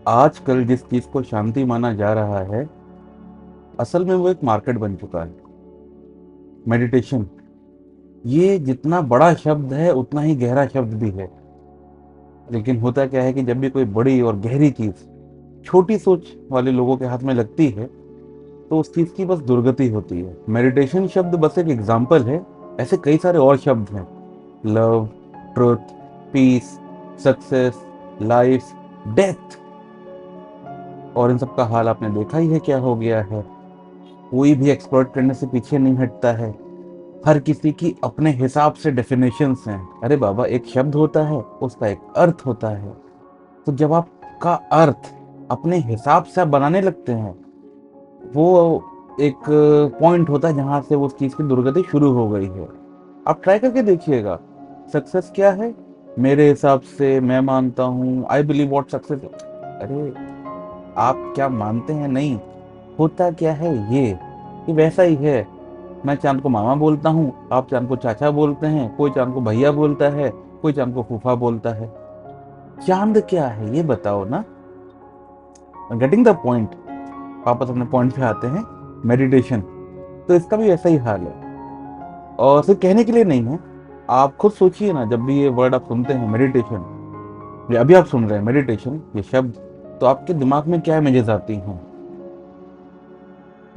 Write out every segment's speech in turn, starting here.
आजकल जिस चीज को शांति माना जा रहा है, असल में वो एक मार्केट बन चुका है। मेडिटेशन, ये जितना बड़ा शब्द है उतना ही गहरा शब्द भी है। लेकिन होता क्या है कि जब भी कोई बड़ी और गहरी चीज छोटी सोच वाले लोगों के हाथ में लगती है, तो उस चीज की बस दुर्गति होती है। मेडिटेशन शब्द बस एक एग्जाम्पल है। ऐसे कई सारे और शब्द हैं: love, truth, peace, success, life, death. और इन सब का हाल आपने देखा ही है क्या हो गया है। कोई भी एक्सप्लॉइट करने से पीछे नहीं हटता है। हर किसी की अपने हिसाब से डेफिनेशंस हैं। अरे बाबा, एक शब्द होता है, उसका एक अर्थ होता है। तो जब आपका अर्थ अपने हिसाब से आप बनाने लगते हैं, वो एक पॉइंट होता है जहां से उस चीज की दुर्गति शुरू हो गई है। आप ट्राई करके देखिएगा। सक्सेस क्या है मेरे हिसाब से? मैं मानता हूँ, आई बिलीव व्हाट सक्सेस। अरे, आप क्या मानते हैं? नहीं, होता क्या है ये वैसा ही है। मैं चांद को मामा बोलता हूँ, आप चांद को चाचा बोलते हैं, कोई चांद को भैया बोलता है, कोई चांद को फूफा बोलता है। चांद क्या है ये बताओ ना। Getting the point. वापस अपने पॉइंट पे आते हैं। मेडिटेशन, तो इसका भी ऐसा ही हाल है। और सिर्फ कहने के लिए नहीं है। आप खुद सोचिए ना, जब भी ये वर्ड आप सुनते हैं मेडिटेशन, या अभी आप सुन रहे हैं मेडिटेशन ये शब्द, तो आपके दिमाग में क्या इमेजेस आती हैं?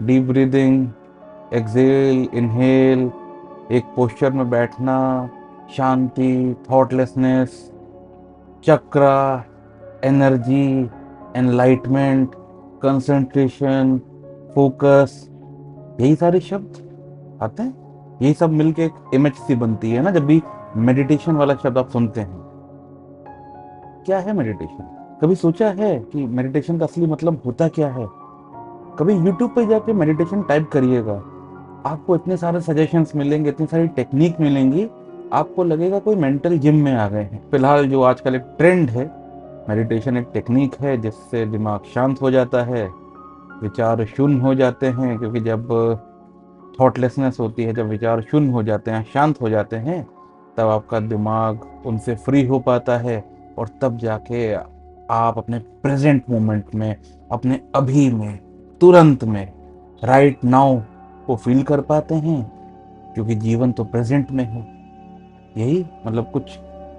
डीप ब्रीदिंग, एक्सेल, इनहेल, एक पोस्चर में बैठना, शांति, थॉटलेसनेस, चक्रा, एनर्जी, एनलाइटमेंट, कंसंट्रेशन, फोकस। यही सारे शब्द आते हैं। यही सब मिलके एक इमेज सी बनती है ना, जब भी मेडिटेशन वाला शब्द आप सुनते हैं। क्या है मेडिटेशन? कभी सोचा है कि मेडिटेशन का असली मतलब होता क्या है? कभी यूट्यूब पे जाके मेडिटेशन टाइप करिएगा, आपको इतने सारे सजेशंस मिलेंगे, इतनी सारी टेक्निक मिलेंगी। आपको लगेगा कोई मेंटल जिम में आ गए हैं। फिलहाल जो आजकल एक ट्रेंड है, मेडिटेशन एक टेक्निक है जिससे दिमाग शांत हो जाता है, विचार शून्य हो जाते हैं। क्योंकि जब थॉटलेसनेस होती है, जब विचार शून्य हो जाते हैं, शांत हो जाते हैं, तब आपका दिमाग उनसे फ्री हो पाता है। और तब जाके आप अपने प्रेजेंट मोमेंट में, अपने अभी में, तुरंत में, राइट नाउ को फील कर पाते हैं। क्योंकि जीवन तो प्रेजेंट में है। यही मतलब कुछ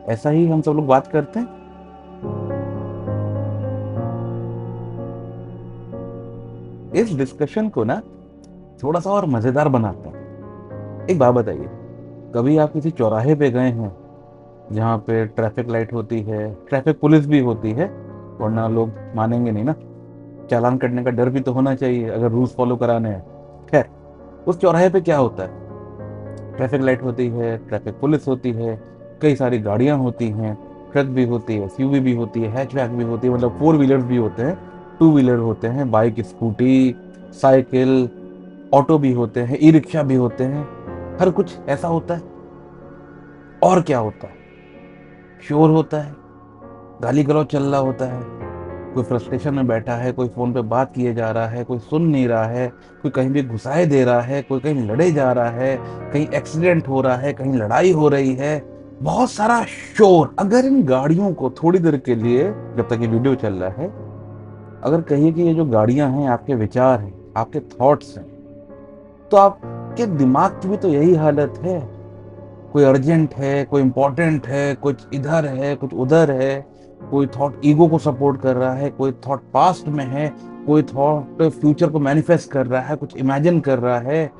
ऐसा ही हम सब लोग बात करते हैं। इस डिस्कशन को ना थोड़ा सा और मजेदार बनाते हैं। एक बात बताइए, कभी आप किसी चौराहे पे गए हैं जहाँ पे ट्रैफिक लाइट होती है, ट्रैफिक पुलिस भी होती है, वरना लोग मानेंगे नहीं ना। चालान कटने का डर भी तो होना चाहिए अगर रूल्स फॉलो कराने हैं। खैर, उस चौराहे पे क्या होता है? ट्रैफिक लाइट होती है, ट्रैफिक पुलिस होती है, कई सारी गाड़ियां होती हैं, ट्रक भी होती है, एसयूवी भी होती है, हैचबैक भी होती है, मतलब फोर व्हीलर्स भी होते हैं, टू व्हीलर होते हैं, बाइक, स्कूटी, साइकिल, ऑटो भी होते हैं, ई रिक्शा भी होते हैं। हर कुछ ऐसा होता है। और क्या होता है? शोर होता है, गाली गलौज चल रहा होता है, कोई फ्रस्ट्रेशन में बैठा है, कोई फोन पे बात किए जा रहा है, कोई सुन नहीं रहा है, कोई कहीं भी घुसाए दे रहा है, कोई कहीं लड़े जा रहा है, कहीं एक्सीडेंट हो रहा है, कहीं लड़ाई हो रही है। बहुत सारा शोर। अगर इन गाड़ियों को थोड़ी देर के लिए, जब तक ये वीडियो चल रहा है, अगर कहिए कि ये जो गाड़ियां हैं आपके विचार हैं, आपके थॉट्स हैं, तो आपके दिमाग की भी तो यही हालत है। कोई अर्जेंट है, कोई इंपॉर्टेंट है, कुछ इधर है, कुछ उधर है। कोई थॉट ईगो को सपोर्ट कर रहा है, कोई थॉट पास्ट में है, कोई थॉट फ्यूचर को मैनिफेस्ट कर रहा है, कुछ इमेजिन कर रहा है।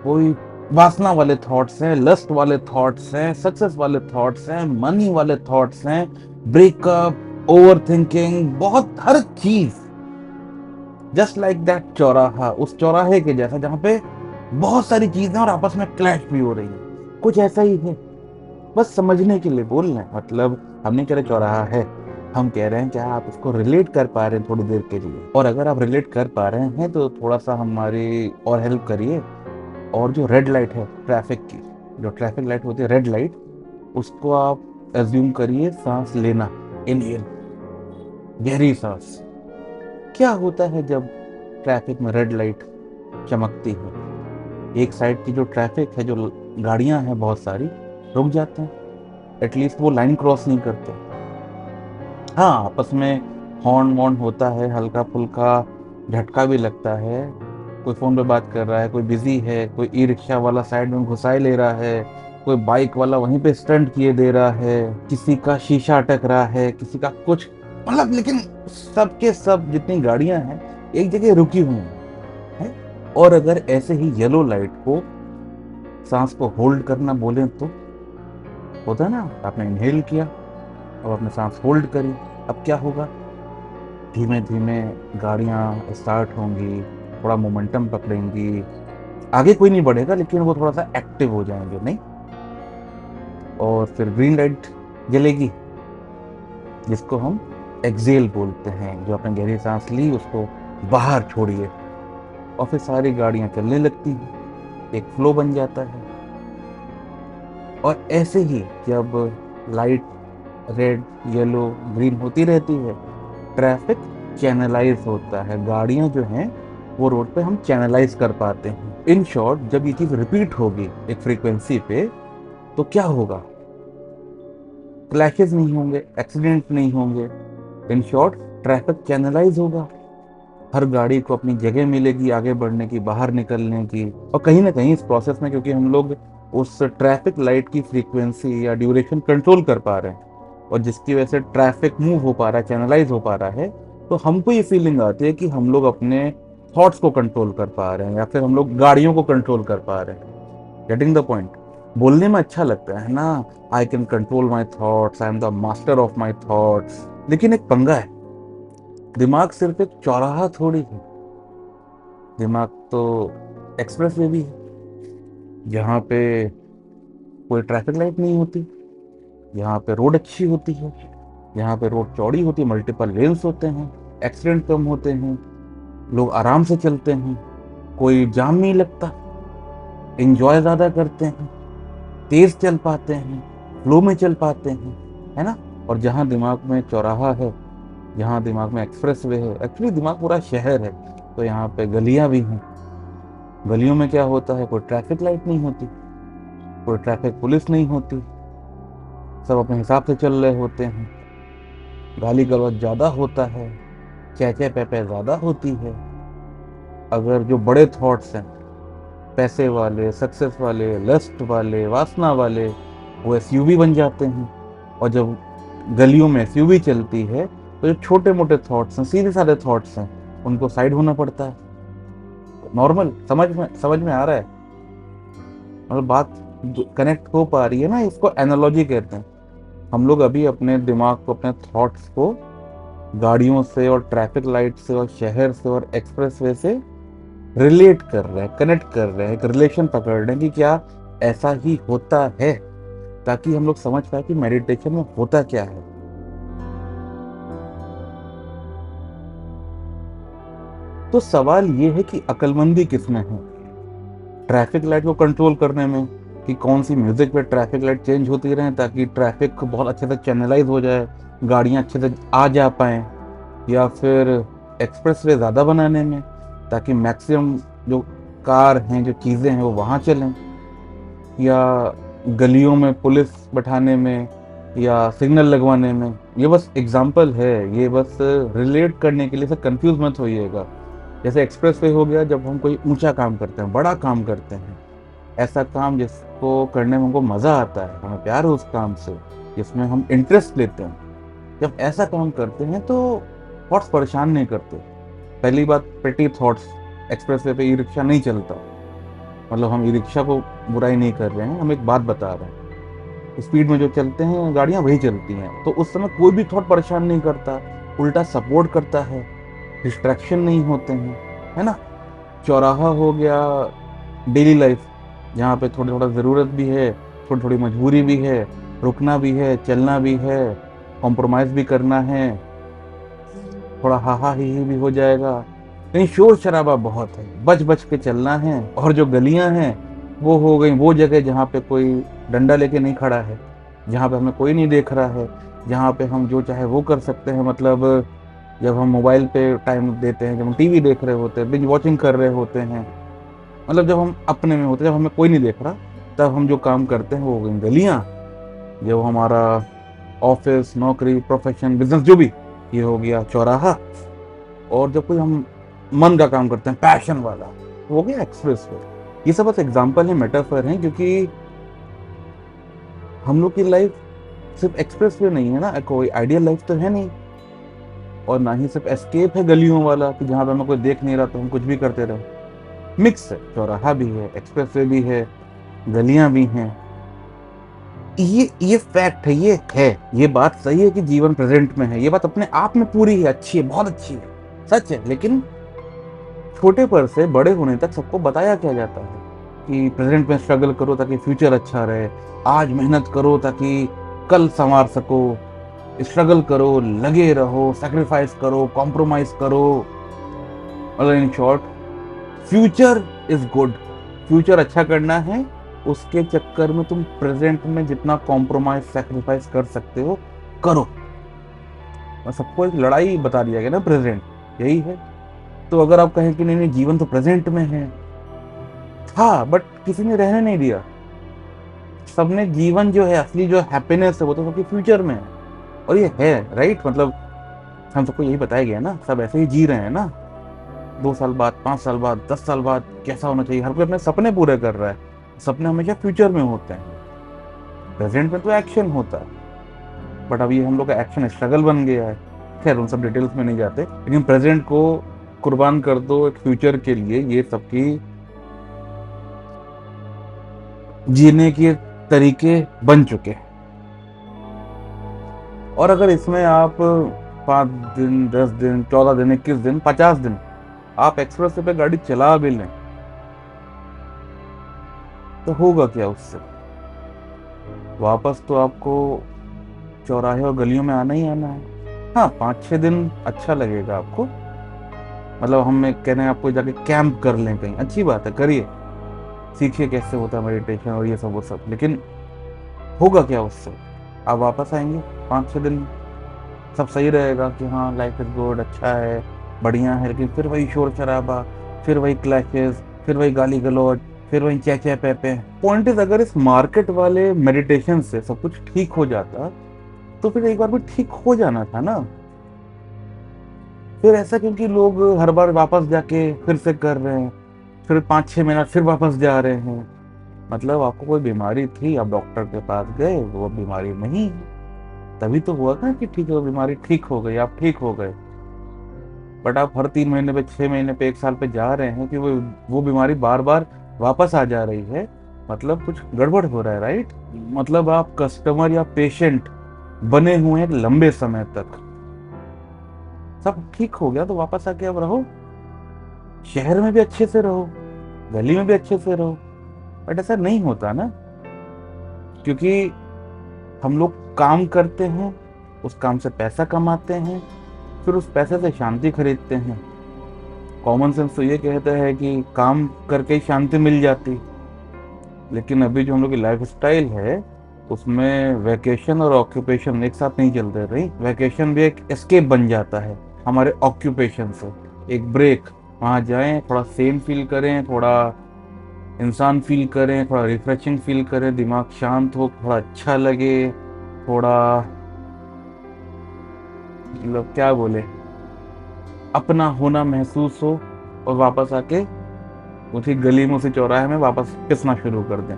कोई वासना वाले थॉट्स हैं, लस्ट वाले थॉट्स हैं, सक्सेस वाले थॉट्स हैं, मनी वाले थॉट्स हैं, ब्रेकअप, ओवर थिंकिंग, बहुत हर चीज। जस्ट लाइक दैट चौराहा, उस चौराहे के जैसा जहां पे बहुत सारी चीजें और आपस में क्लैश भी हो रही है, कुछ ऐसा ही है। बस समझने के लिए बोल रहे हैं। मतलब हम नहीं कह रहे चौराहा है, हम कह रहे हैं क्या आप इसको रिलेट कर पा रहे हैं थोड़ी देर के लिए? और अगर आप रिलेट कर पा रहे हैं तो थोड़ा सा हमारी और हेल्प करिए। और जो रेड लाइट है ट्रैफिक की, जो ट्रैफिक लाइट होती है रेड लाइट, उसको आप एज्यूम करिए सांस लेना। इनहेल, गहरी सांस। क्या होता है जब ट्रैफिक में रेड लाइट चमकती है? एक साइड की जो ट्रैफिक है, जो गाड़ियां हैं बहुत सारी, रुक जाते हैं। एटलीस्ट वो लाइन क्रॉस नहीं करते। हाँ, आपस में हॉर्न वॉर्न होता है, हल्का फुल्का झटका भी लगता है, कोई फ़ोन पे बात कर रहा है, कोई बिजी है, कोई ई रिक्शा वाला साइड में घुसाई ले रहा है, कोई बाइक वाला वहीं पे स्टंट किए दे रहा है, किसी का शीशा अटक रहा है, किसी का कुछ, मतलब लेकिन सबके सब जितनी गाड़ियां हैं एक जगह रुकी हुई हैं। और अगर ऐसे ही येलो लाइट को सांस को होल्ड करना बोले तो होता है ना, आपने इनहेल किया और आपने सांस होल्ड करी, अब क्या होगा? धीमे धीमे गाड़ियां स्टार्ट होंगी, थोड़ा मोमेंटम पकड़ेंगी, आगे कोई नहीं बढ़ेगा लेकिन वो थोड़ा सा एक्टिव हो जाएंगे, नहीं? और फिर ग्रीन लाइट जलेगी, जिसको हम एक्सेल बोलते हैं, जो आपने गहरी सांस ली उसको बाहर छोड़िए, और फिर सारी गाड़ियां चलने लगती हैं, एक फ्लो बन जाता है। और ऐसे ही जब लाइट रेड येलो ग्रीन होती रहती है, ट्रैफिक चैनलाइज होता है, गाड़ियां जो हैं वो रोड पे हम चैनलाइज कर पाते हैं। इन शॉर्ट, जब ये चीज रिपीट होगी एक फ्रीक्वेंसी पे तो क्या होगा? क्लैशेस नहीं होंगे, एक्सीडेंट नहीं होंगे। इन शॉर्ट, ट्रैफिक चैनलाइज होगा, हर गाड़ी को अपनी जगह मिलेगी आगे बढ़ने की, बाहर निकलने की। और कहीं ना कहीं इस प्रोसेस में, क्योंकि हम लोग उस ट्रैफिक लाइट की फ्रीक्वेंसी या ड्यूरेशन कंट्रोल कर पा रहे हैं और जिसकी वजह से ट्रैफिक मूव हो पा रहा है, चैनलाइज हो पा रहा है, तो हमको ये फीलिंग आती है कि हम लोग अपने थॉट्स को कंट्रोल कर पा रहे हैं या फिर हम लोग गाड़ियों को कंट्रोल कर पा रहे हैं। Getting the point? बोलने में अच्छा लगता है ना, I can control my thoughts, I am the master of my thoughts. लेकिन एक पंगा है, दिमाग सिर्फ एक चौराहा थोड़ी है, दिमाग तो एक्सप्रेस वे भी है, जहाँ पे कोई ट्रैफिक लाइट नहीं होती, यहाँ पे रोड अच्छी होती है, यहाँ पे रोड चौड़ी होती है, मल्टीपल लेन्स होते हैं, एक्सीडेंट कम होते हैं, लोग आराम से चलते हैं, कोई जाम नहीं लगता, एंजॉय ज़्यादा करते हैं, तेज चल पाते हैं, फ्लो में चल पाते हैं, है ना? और जहाँ दिमाग में चौराहा है, जहाँ दिमाग में एक्सप्रेस वे है, एक्चुअली दिमाग पूरा शहर है, तो यहाँ पे गलियाँ भी हैं। गलियों में क्या होता है? कोई ट्रैफिक लाइट नहीं होती, कोई ट्रैफिक पुलिस नहीं होती, सब अपने हिसाब से चल रहे होते हैं, गाली गलौज ज़्यादा होता है, चहचे पहपह ज़्यादा होती है। अगर जो बड़े थॉट्स हैं, पैसे वाले, सक्सेस वाले, लस्ट वाले, वासना वाले, वो एसयूवी बन जाते हैं। और जब गलियों में एसयूवी चलती है तो जो छोटे मोटे थॉट्स हैं, सीधे साधे थॉट्स हैं, उनको साइड होना पड़ता है। नॉर्मल, समझ में आ रहा है? मतलब बात कनेक्ट हो पा रही है ना? इसको एनालॉजी कहते हैं। हम लोग अभी अपने दिमाग को, अपने थॉट्स को गाड़ियों से और ट्रैफिक लाइट से और शहर से और एक्सप्रेसवे से रिलेट कर रहे हैं, कनेक्ट कर रहे हैं, एक रिलेशन पकड़ रहे हैं कि क्या ऐसा ही होता है, ताकि हम लोग समझ पाए कि मेडिटेशन में होता क्या है। तो सवाल ये है कि अक्लमंदी किसमें है? ट्रैफिक लाइट को कंट्रोल करने में, कि कौन सी म्यूजिक पे ट्रैफिक लाइट चेंज होती रहे ताकि ट्रैफिक बहुत अच्छे से चैनलाइज हो जाए, गाड़ियां अच्छे से आ जा पाए, या फिर एक्सप्रेस वे ज़्यादा बनाने में ताकि मैक्सिमम जो कार हैं, जो चीज़ें हैं वो वहाँ चलें, या गलियों में पुलिस बैठाने में या सिग्नल लगवाने में। ये बस एग्जाम्पल है, ये बस रिलेट करने के लिए, से कंफ्यूज मत होइएगा। जैसे एक्सप्रेस वे हो गया जब हम कोई ऊंचा काम करते हैं, बड़ा काम करते हैं, ऐसा काम जिसको करने में हमको मज़ा आता है, हमें प्यार है उस काम से, जिसमें हम इंटरेस्ट लेते हैं, जब ऐसा काम करते हैं तो थॉट्स परेशान नहीं करते। पहली बात, पेटी थॉट्स, एक्सप्रेस वे पे ई रिक्शा नहीं चलता, मतलब हम ई रिक्शा को बुराई नहीं कर रहे हैं, हम एक बात बता रहे हैं, स्पीड में जो चलते हैं गाड़ियां वही चलती हैं, तो उस समय कोई भी थॉट परेशान नहीं करता, उल्टा सपोर्ट करता है, डिस्ट्रैक्शन नहीं होते हैं, है ना? चौराहा हो गया डेली लाइफ, जहाँ पे थोड़ी थोड़ा ज़रूरत भी है, थोड़ी थोड़ी मजबूरी भी है, रुकना भी है, चलना भी है, कॉम्प्रोमाइज़ भी करना है, थोड़ा हाहा ही भी हो जाएगा, कहीं शोर शराबा बहुत है, बच बच के चलना है। और जो गलियां हैं वो हो गई वो जगह जहाँ पे कोई डंडा लेके नहीं खड़ा है, जहाँ पे हमें कोई नहीं देख रहा है, जहाँ पे हम जो चाहे वो कर सकते हैं। मतलब जब हम मोबाइल पे टाइम देते हैं, जब हम टीवी देख रहे होते हैं, बिंज वॉचिंग कर रहे होते हैं, मतलब जब हम अपने में होते हैं, जब हमें कोई नहीं देख रहा, तब हम जो काम करते हैं वो गलियाँ, जो हमारा ऑफिस, नौकरी, प्रोफेशन, बिजनेस जो भी, ये हो गया चौराहा। और जब कोई हम मन का काम करते हैं, पैशन वाला, तो हो गया एक्सप्रेस वे। ये सब बस एग्जाम्पल है, मेटाफर है, क्योंकि हम लोग की लाइफ सिर्फ एक्सप्रेस वे नहीं है ना, कोई आइडियल लाइफ तो है नहीं। और ना ही सिर्फ एस्केप है गलियों वाला कि जहां पे हमें कोई देख नहीं रहा तो हम कुछ भी करते रहे। मिक्स है, चौराहा भी है, एक्सप्रेस वे भी है, गलियां भी हैं। ये फैक्ट है, ये बात सही है कि जीवन प्रेजेंट में है, ये बात अपने आप में पूरी है, अच्छी है, बहुत अच्छी है, सच है। लेकिन छोटे पर से बड़े होने तक सबको बताया क्या जाता है कि प्रेजेंट में स्ट्रगल करो ताकि फ्यूचर अच्छा रहे, आज मेहनत करो ताकि कल संवार सको, स्ट्रगल करो, लगे रहो, सैक्रिफाइस करो, कॉम्प्रोमाइज करो। मतलब in short, future is good, future अच्छा करना है, उसके चक्कर में तुम प्रेजेंट में जितना कॉम्प्रोमाइज सैक्रिफाइस कर सकते हो करो। और सबको एक लड़ाई बता दिया गया ना, प्रेजेंट यही है। तो अगर आप कहें कि नहीं नहीं जीवन तो प्रेजेंट में है, था बट किसी ने रहने नहीं दिया। सबने जीवन जो है, असली जो हैप्पीनेस है, वो तो सबके फ्यूचर में है। और ये है राइट, मतलब हम सबको यही बताया गया ना, सब ऐसे ही जी रहे हैं ना। 2 साल बाद, 5 साल बाद, 10 साल बाद कैसा होना चाहिए, हर कोई अपने सपने पूरे कर रहा है। सपने हमेशा फ्यूचर में होते हैं, प्रेजेंट में तो एक्शन होता है। बट अब ये हम लोग का एक्शन स्ट्रगल बन गया है। खैर उन सब डिटेल्स में नहीं जाते, लेकिन प्रेजेंट को कुर्बान कर दो एक फ्यूचर के लिए, ये सबकी जीने के तरीके बन चुके। और अगर इसमें आप 5 दिन, 10 दिन, 14 दिन, 21 दिन, 50 दिन आप एक्सप्रेस पे गाड़ी चला भी लें तो होगा क्या उससे? वापस तो आपको चौराहे और गलियों में आना ही आना है। हाँ, 5-6 दिन अच्छा लगेगा आपको, मतलब हम कह रहे हैं आपको जाके कैंप कर लें कहीं, अच्छी बात है, करिए, सीखिए कैसे होता है मेडिटेशन और ये सब वो सब। लेकिन होगा क्या उससे? आप वापस आएंगे 5-6 दिन, सब सही रहेगा कि हाँ लाइफ इज गुड, अच्छा है, बढ़िया है, लेकिन फिर वही शोर शराबा, फिर वही क्लैशेस, फिर वही गाली गलौज, फिर वही चे चे पे पे। पॉइंट इज, अगर इस मार्केट वाले मेडिटेशन से सब कुछ ठीक हो जाता तो फिर एक बार भी ठीक हो जाना था ना। फिर ऐसा क्योंकि लोग हर बार वापस जाके फिर से कर रहे हैं, फिर 5-6 महीना फिर वापस जा रहे हैं। मतलब आपको कोई बीमारी थी, आप डॉक्टर के पास गए, वो बीमारी नहीं है, तभी तो हुआ था कि ठीक है, वो बीमारी ठीक हो गई, आप ठीक हो गए। बट आप हर 3 महीने पे, 6 महीने पे, 1 साल पे जा रहे हैं कि वो बीमारी बार बार वापस आ जा रही है, मतलब कुछ गड़बड़ हो रहा है राइट। मतलब आप कस्टमर या पेशेंट बने हुए हैं एक लंबे समय तक, सब ठीक हो गया तो वापस आके अब रहो, शहर में भी अच्छे से रहो, गली में भी अच्छे से रहो। बट ऐसा नहीं होता ना, क्योंकि हम लोग काम करते हैं, उस काम से पैसा कमाते हैं, फिर उस पैसे से शांति खरीदते हैं। कॉमन सेंस तो ये कहता है कि काम करके ही शांति मिल जाती, लेकिन अभी जो हम लोग की लाइफ स्टाइल है उसमें वैकेशन और ऑक्यूपेशन एक साथ नहीं चलते रही। वैकेशन भी एक एस्केप बन जाता है हमारे ऑक्यूपेशन से, एक ब्रेक, वहाँ जाएं, थोड़ा सेम फील करें, थोड़ा इंसान फील करें, थोड़ा रिफ्रेशिंग फील करें, दिमाग शांत हो, थोड़ा अच्छा लगे, थोड़ा मतलब क्या बोले, अपना होना महसूस हो, और वापस आके उसी गली में, उसी चौराहे में वापस पिसना शुरू कर दें।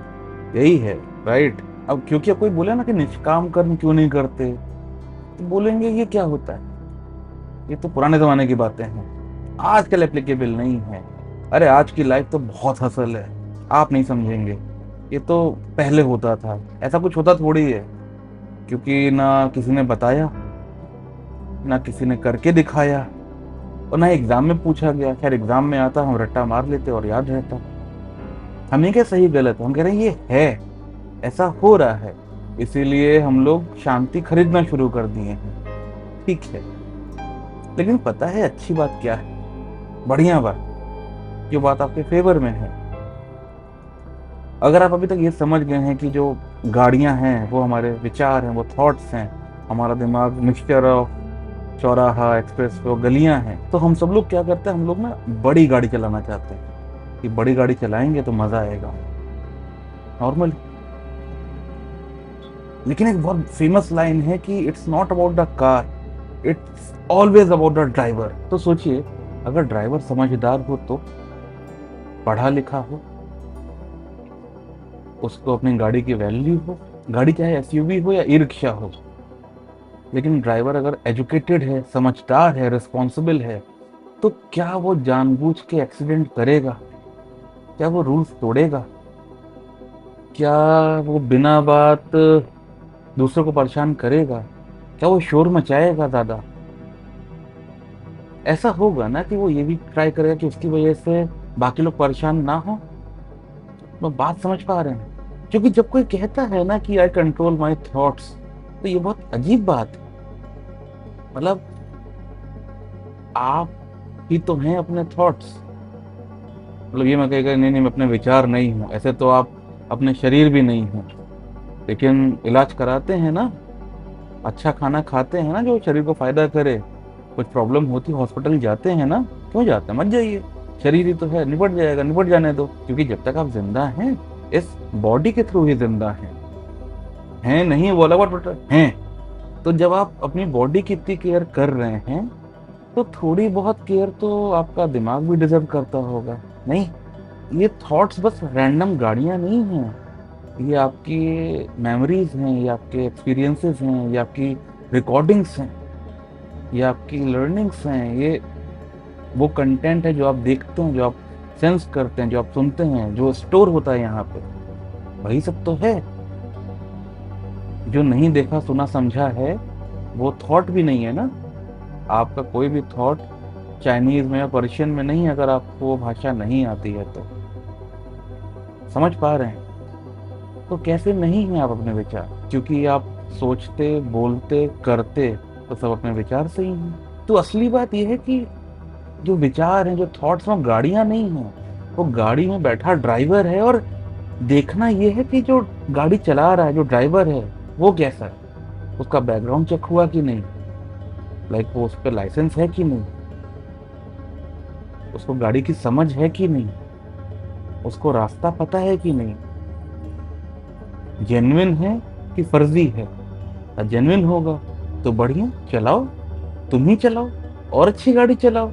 यही है राइट। अब क्योंकि अब कोई बोले ना कि निष्काम कर्म क्यों नहीं करते, तो बोलेंगे ये क्या होता है, ये तो पुराने जमाने की बातें हैं, आजकल एप्लीकेबल नहीं है। अरे आज की लाइफ तो बहुत हसल है, आप नहीं समझेंगे, ये तो पहले होता था, ऐसा कुछ होता थोड़ी है, क्योंकि ना किसी ने बताया, ना किसी ने करके दिखाया, और ना एग्जाम में पूछा गया। खैर एग्जाम में आता, हम रट्टा मार लेते और याद रहता। हमें क्या सही गलत, हम कह रहे हैं ये है, ऐसा हो रहा है, इसीलिए हम लोग शांति खरीदना शुरू कर दिए हैं। ठीक है, लेकिन पता है अच्छी बात क्या है, बढ़िया बात, जो बात आपके फेवर में है। अगर आप अभी तक ये समझ गए हैं कि जो गाड़ियां हैं वो हमारे विचार हैं, वो थॉट्स हैं, हमारा दिमाग मिक्सचर ऑफ चौराहा, एक्सप्रेस वे, गलियां हैं, तो हम सब लोग क्या करते हैं, हम लोग ना बड़ी गाड़ी चलाना चाहते हैं कि बड़ी गाड़ी चलाएंगे तो मजा आएगा नॉर्मल। लेकिन एक बहुत फेमस लाइन है कि it's not about the car, it's always about the driver. तो सोचिए, अगर ड्राइवर समझदार हो तो, पढ़ा लिखा हो, उसको अपनी गाड़ी की वैल्यू हो, गाड़ी चाहे एसयूवी हो या ई रिक्शा हो, लेकिन ड्राइवर अगर एजुकेटेड है, समझदार है, रिस्पॉन्सिबल है, तो क्या वो जानबूझ के एक्सीडेंट करेगा? क्या वो रूल्स तोड़ेगा? क्या वो बिना बात दूसरों को परेशान करेगा? क्या वो शोर मचाएगा ज्यादा? ऐसा होगा ना कि वो ये भी ट्राई करेगा कि उसकी वजह से बाकी लोग परेशान ना हो। तो बात समझ पा रहे हैं? क्योंकि जब कोई कहता है ना कि आई कंट्रोल माई थॉट्स, तो ये बहुत अजीब बात है। मतलब आप ही तो हैं अपने थॉट्स। मतलब ये मैं कहेगा नहीं नहीं, मैं अपने विचार नहीं हूँ, ऐसे तो आप अपने शरीर भी नहीं हो। लेकिन इलाज कराते हैं ना, अच्छा खाना खाते हैं ना जो शरीर को फायदा करे, कुछ प्रॉब्लम होती हॉस्पिटल जाते हैं ना। क्यों जाते हैं? मत जाइए, शरीर ही तो है, निपट जाएगा, निपट जाने दो। क्योंकि जब तक आप जिंदा हैं, इस बॉडी के थ्रू ही जिंदा हैं नहीं बोला बट हैं। तो जब आप अपनी बॉडी की इतनी केयर कर रहे हैं, तो थोड़ी बहुत केयर तो आपका दिमाग भी डिजर्व करता होगा। नहीं, ये थॉट्स बस रैंडम गाड़ियां नहीं हैं, ये आपकी मेमोरीज हैं, ये आपके एक्सपीरियंसेस हैं, ये आपकी रिकॉर्डिंग्स हैं, ये आपकी लर्निंग्स हैं, ये वो कंटेंट है जो आप देखते हैं, जो आप सेंस करते हैं, जो आप सुनते हैं, जो स्टोर होता है यहाँ पे, वही सब तो है। जो नहीं देखा सुना समझा है, वो थॉट भी नहीं है ना। आपका कोई भी थॉट चाइनीज में या पर्शियन में नहीं है, अगर आपको वो भाषा नहीं आती है तो। समझ पा रहे हैं? तो कैसे नहीं है आप अपने विचार? क्योंकि आप सोचते, बोलते, करते तो सब अपने विचार से ही हैं। तो असली बात यह है कि जो विचार हैं, जो थॉट्स में, गाड़ियां नहीं हैं, वो गाड़ी में बैठा ड्राइवर है। और देखना यह है कि जो गाड़ी चला रहा है, जो ड्राइवर है, वो कैसा है, उसका बैकग्राउंड चेक हुआ कि नहीं, लाइक वो उस पर लाइसेंस है कि नहीं, उसको गाड़ी की समझ है कि नहीं, उसको रास्ता पता है कि नहीं, जेन्युइन है कि फर्जी है। जेन्युइन होगा तो बढ़िया, चलाओ, तुम ही चलाओ और अच्छी गाड़ी चलाओ।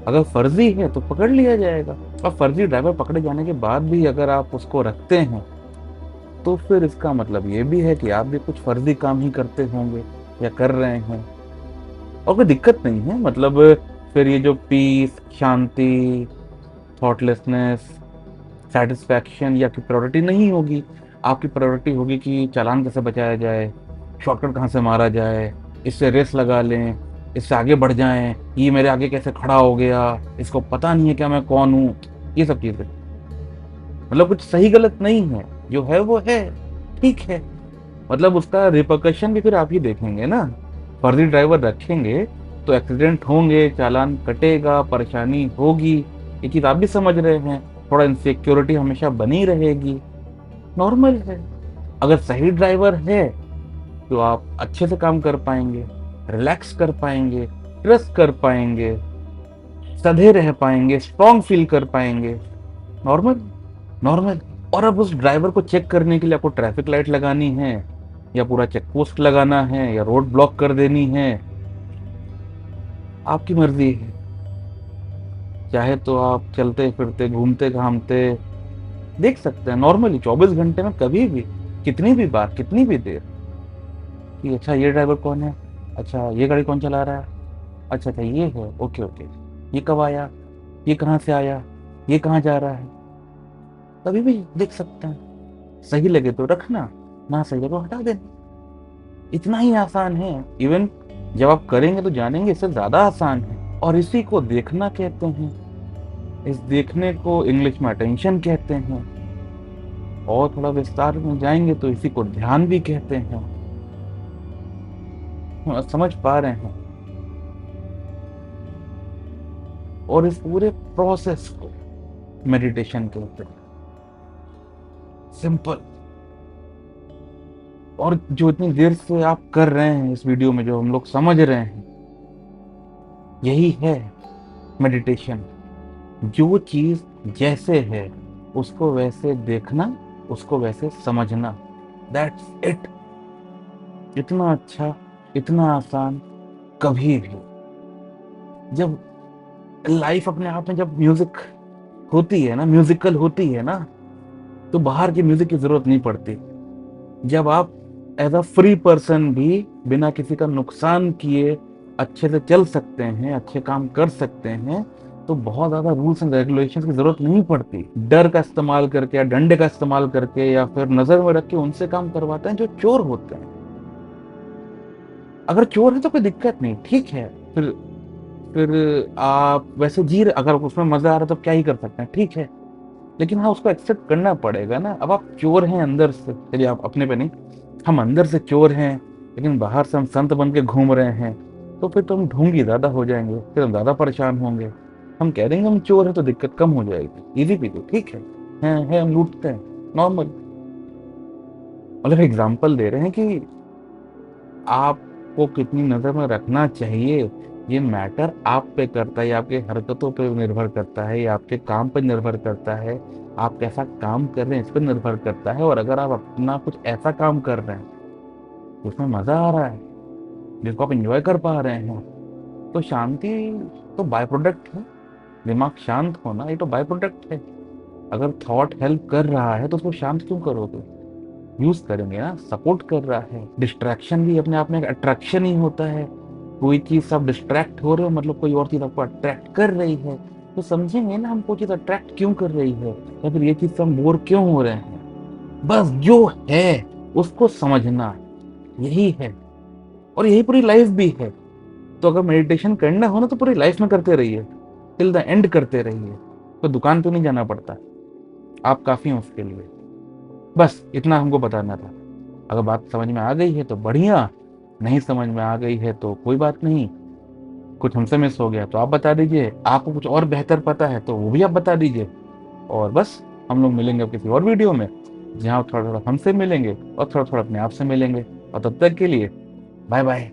अगर फर्जी है तो पकड़ लिया जाएगा। और फर्जी ड्राइवर पकड़े जाने के बाद भी अगर आप उसको रखते हैं, तो फिर इसका मतलब ये भी है कि आप भी कुछ फर्जी काम ही करते होंगे या कर रहे हैं। और कोई दिक्कत नहीं है, मतलब फिर ये जो पीस, शांति, थॉटलेसनेस, सेटिस्फैक्शन ये आपकी प्रायोरिटी नहीं होगी। आपकी प्रायोरिटी होगी कि चालान कैसे बचाया जाए, शॉर्टकट कहाँ से मारा जाए, इससे रेस लगा लें, इससे आगे बढ़ जाएं, ये मेरे आगे कैसे खड़ा हो गया, इसको पता नहीं है क्या मैं कौन हूँ। ये सब चीजें, मतलब कुछ सही गलत नहीं है, जो है वो है, ठीक है। मतलब उसका रिपरकशन भी फिर आप ही देखेंगे ना। फर्जी ड्राइवर रखेंगे तो एक्सीडेंट होंगे, चालान कटेगा, परेशानी होगी। ये चीज आप भी समझ रहे हैं। थोड़ा इनसिक्योरिटी हमेशा बनी रहेगी, नॉर्मल है। अगर सही ड्राइवर है तो आप अच्छे से काम कर पाएंगे, रिलैक्स कर पाएंगे, ट्रस्ट कर पाएंगे, सधे रह पाएंगे, स्ट्रॉन्ग फील कर पाएंगे। Normal, normal. और अब उस ड्राइवर को चेक करने के लिए आपको ट्रैफिक लाइट लगानी है, या पूरा चेक पोस्ट लगाना है, या रोड ब्लॉक कर देनी है, आपकी मर्जी है। चाहे तो आप चलते फिरते, घूमते घामते देख सकते हैं नॉर्मली 24 घंटे में, कभी भी, कितनी भी बार, कितनी भी देर, कि अच्छा ये ड्राइवर कौन है, अच्छा ये गाड़ी कौन चला रहा है, अच्छा अच्छा ये है, ओके ओके, ये कब आया, ये कहाँ से आया, ये कहाँ जा रहा है, कभी भी देख सकते हैं। सही लगे तो रखना, ना सही लगे तो हटा देना। इतना ही आसान है। इवन जब आप करेंगे तो जानेंगे इससे ज्यादा आसान है। और इसी को देखना कहते हैं। इस देखने को इंग्लिश में अटेंशन कहते हैं। और थोड़ा विस्तार में जाएंगे तो इसी को ध्यान भी कहते हैं। समझ पा रहे हैं? और इस पूरे प्रोसेस को मेडिटेशन कहते हैं। सिंपल। और जो इतनी देर से आप कर रहे हैं इस वीडियो में, जो हम लोग समझ रहे हैं, यही है मेडिटेशन। जो चीज जैसे है उसको वैसे देखना, उसको वैसे समझना, दैट्स इट। इतना अच्छा, इतना आसान, कभी भी जब लाइफ अपने आप में जब म्यूजिक होती है ना, म्यूजिकल होती है ना, तो बाहर की म्यूजिक की जरूरत नहीं पड़ती। जब आप एज अ फ्री पर्सन भी बिना किसी का नुकसान किए अच्छे से चल सकते हैं, अच्छे काम कर सकते हैं, तो बहुत ज्यादा रूल्स एंड रेगुलेशंस की जरूरत नहीं पड़ती। डर का इस्तेमाल करके या डंडे का इस्तेमाल करके या फिर नजर में रख के उनसे काम करवाते हैं जो चोर होते हैं। अगर चोर है तो कोई दिक्कत नहीं, ठीक है। फिर आप वैसे अगर उसमें मजा आ रहा है तो क्या ही कर सकते हैं, ठीक है। लेकिन हाँ, उसको एक्सेप्ट करना पड़ेगा ना। अब आप चोर हैं अंदर से, चलिए आप अपने पे नहीं, हम अंदर से चोर हैं, लेकिन बाहर से हम संत बन के घूम रहे हैं, तो फिर तो हम ढोंगी ज्यादा हो जाएंगे, फिर हम ज्यादा परेशान होंगे। हम कह देंगे हम चोर हैं तो दिक्कत कम हो जाएगी, इजी पीजी, ठीक है, हम लूटते हैं, नॉर्मल। मतलब एग्जाम्पल दे रहे हैं कि आपको कितनी नजर में रखना चाहिए, ये मैटर आप पे करता है, ये आपके हरकतों पे निर्भर करता है, ये आपके काम पे निर्भर करता है, आप कैसा काम कर रहे हैं इस पर निर्भर करता है। और अगर आप अपना कुछ ऐसा काम कर रहे हैं उसमें मजा आ रहा है, जिसको आप एंजॉय कर पा रहे हैं, तो शांति तो बाय प्रोडक्ट है। दिमाग शांत होना ये तो बाय प्रोडक्ट है। अगर थॉट हेल्प कर रहा है तो उसको शांत क्यों करोगे? यूज करेंगे ना, सपोर्ट कर रहा है। डिस्ट्रैक्शन भी अपने आप में एक अट्रैक्शन ही होता है। कोई चीज से आप डिस्ट्रैक्ट हो रहे हो मतलब कोई और चीज आपको अट्रैक्ट कर रही है, तो समझेंगे ना हमको चीज अट्रैक्ट क्यों कर रही है, या फिर ये चीज से हम बोर क्यों हो रहे हैं। बस जो है उसको समझना, यही है। और यही पूरी लाइफ भी है। तो अगर मेडिटेशन करना हो ना तो पूरी लाइफ में करते रहिए, टिल द एंड करते रहिए। तो दुकान पे नहीं जाना पड़ता, आप काफी हैं उसके लिए। बस इतना हमको बताना था। अगर बात समझ में आ गई है तो बढ़िया, नहीं समझ में आ गई है तो कोई बात नहीं। कुछ हमसे मिस हो गया तो आप बता दीजिए, आपको कुछ और बेहतर पता है तो वो भी आप बता दीजिए। और बस हम लोग मिलेंगे अब किसी और वीडियो में, जहाँ थोड़ा थोड़ा हमसे मिलेंगे और थोड़ा थोड़ा अपने आप से मिलेंगे। और तब तक के लिए बाय बाय।